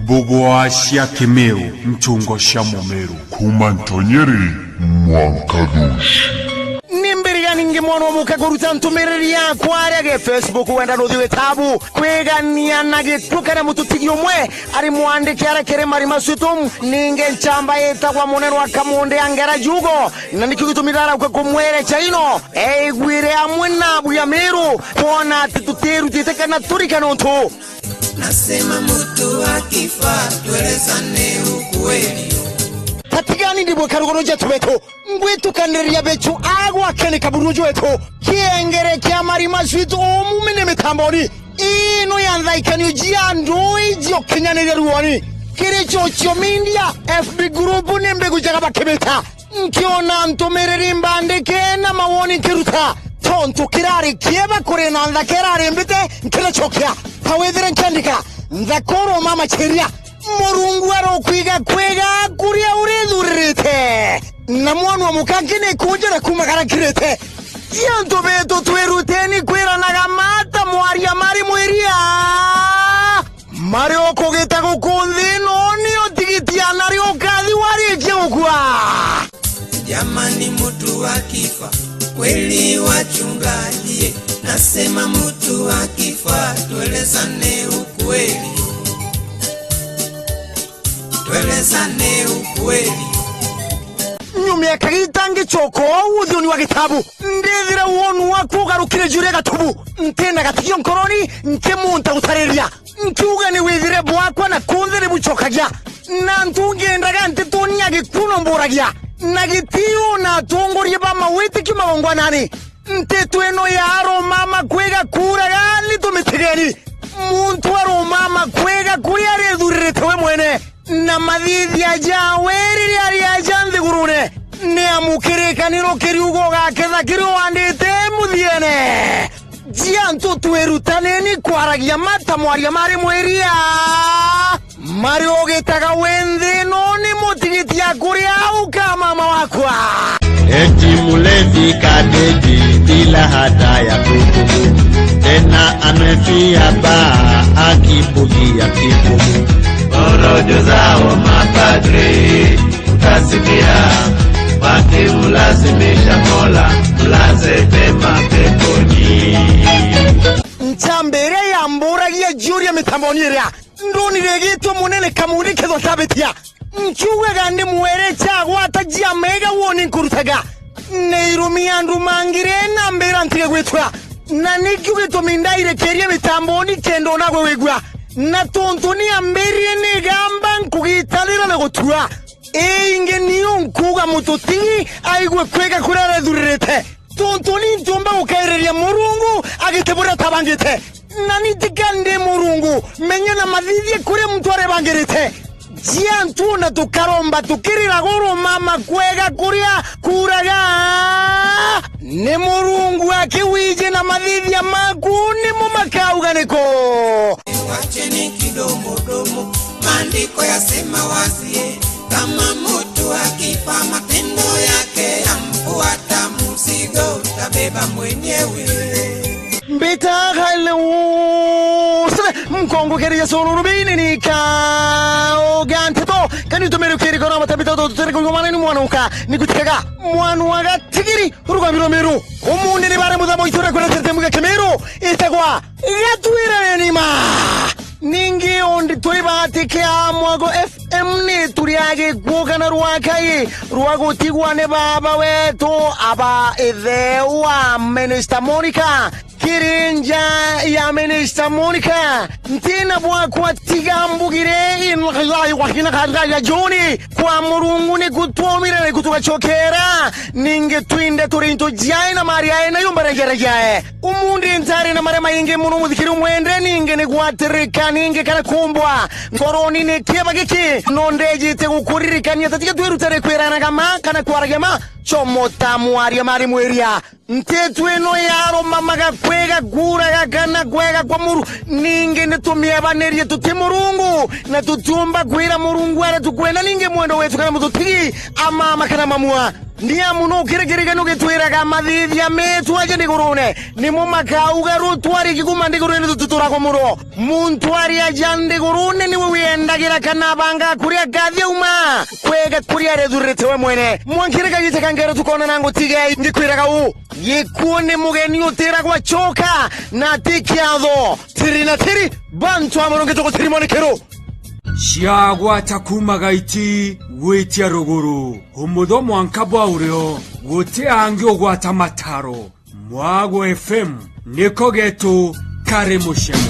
Bugwa cia Kimeu mchungo cia Mumeru kumantonyeri mwankadushi nimbiriga ninge mwana muka kuruta ntumereri yakwa arege Facebook wenda nuthiwe tabu kwegania na gitukana mututigi umwe ari mwandike arekere mari masutum ninge nchamba yetagwa muneno akamunde angera jugo na nikigitumira kwa kumwere chaino gwire amwe na buya Meru kona tuteru titekana turikana ntu nasema mtu akifa tuelezane ukweli Patigani ndibwe karugoroje tubeto ngwitu kanderia bechu agwa kene kaburujo weto kiengere kya mari maswitu omumene metamboni ino yanzaikani jiando ijio kinyanere ruwani kire chocho mindia FB group nembe kujaga bakebeta nkiona ntomereri mbande kena mawoni kiruta tonto kirari kieba kore nanza kerari mbite nkira chokya pawedere nkandika nzakoro mama cheria Morungu arokwiga kwega kuria urethurite na mwana wa mukakine kunjera kumakara kirete yanto beto tweruteni kwera nagamata mwaria mari mweria Mario kogeta kukundi noni otigitia nari okazi wari kiokwa jamani mtu akifa kweli wachungaji nasema mtu akifa tuelezane ukweli tuelezane ukweli nyumya kagitange choko udhoni wa kitabu ndethira wonu wakugarukire jure gatubu ntena gatigyo nkoroni nkemunta gutareria nkiuga ni withire bwakwa na kunzire buchokagia na ntungendaga ntitonya gikuno mboragia na gitio na tongorie ba mawete kimawongwa nani ntetu eno yaro mama kwega kuraga litumitigeni muntu aro mama kwega kuria redurire tewe mwene na madhithi ajaweri ari ajanthi gurune ne amukire kaniro kiriugo gaketha kiro wandite muthiene jianto twerutaneni kwaragia mata mwaria mari mweria mari ogetaga wendhe noni mutigitia kuria uka mama wakwa eti mulevi kadedi bila hata ya kukumu tena amefia baa akibugia kikumu Orojo zao mapadri utasikia wakimlazimisha Mola mlaze pema peponi Nchambere ya mburagia juri ya mitamboniria ndoni regito munene kamuri kedo tabetia nchuwe gande muere chagwa atajia mega woni nkurutaga neirumia ndumangire na mbera ntige gwetwa na nikiwe to mindaire keria mitamboni kendo nagwe wegwa na tontoni amberi ne gamba nkugitalira na gotua inge niyo nkuga mututingi aigwe kwega kurara durete tontoni ntomba ukaireria Murungu agitebura tabangite nani tikande Murungu menyana madhidhi kure mtware bangirite jiantu na tukaromba tukirira goro mama kwega kuria kuraga ne Murungu akiwije na madhidhi ya makuni mumakauganiko wacheni kidomo domo maandiko yasema wazi kama mtu akifa matendo yake amfuata mzigo utabeba mwenyewe Beta halo mkongo keria sono rubini nika oganteto kanito meru keri kona matabito to tere ko mana ni mwanuka nikutikaga mwanuaga tigiri ruga biro meru omunde ni bare mudamo itura ko terte muga kemeru itagwa yatuira ni ma ningi ondi toibate amwago FM ni turiage gogana ruakai ruago tigwane baba weto aba edewa Minister Monica Kirinja ya Minister Monica ntina bwa kwa tigambugire inlai wakina kadga joni kwa Murungu ni kutomire ni kutuka chokera ninge twinde turinto jaina maria na yumbara gerajae umundi ntari na mare mainge munu mudikiri mwende ninge ni kwatereka ninge kana kumbwa ngoroni ne keba giki nondeji te gukuririkania tatika twerutare kwerana kama kana kwaragema chomota mwaria mari mweria ntetu eno yaro mamaga kwega gura gana gwega kwa muru ninge netumia banerie tuti murungu na tutumba gwira murungu ara tukwenda ninge mwendo wetu kana mututigi ama makana mamua ndia muno kirekirega no getwiraga mathithia metu aje ndigurune ni mu makauga rutwari kiguma ndigurune tutura kwa muro muntwari aje ndigurune ni wiendagira kana banga kuria gathia uma kwega kuria redurete we mwene mwankirega yitekangero tukona nango tige ngikwiraga u yikuone mugeni utira kwa choka na tikiatho tiri na tiri bantu amoronge toko tiri monekero Shiagwa takumaga iti wetia ruguru Humudho mwankabwa ureo Wote angyo gwata mataro Mwago FM Niko getu Kare Mushemu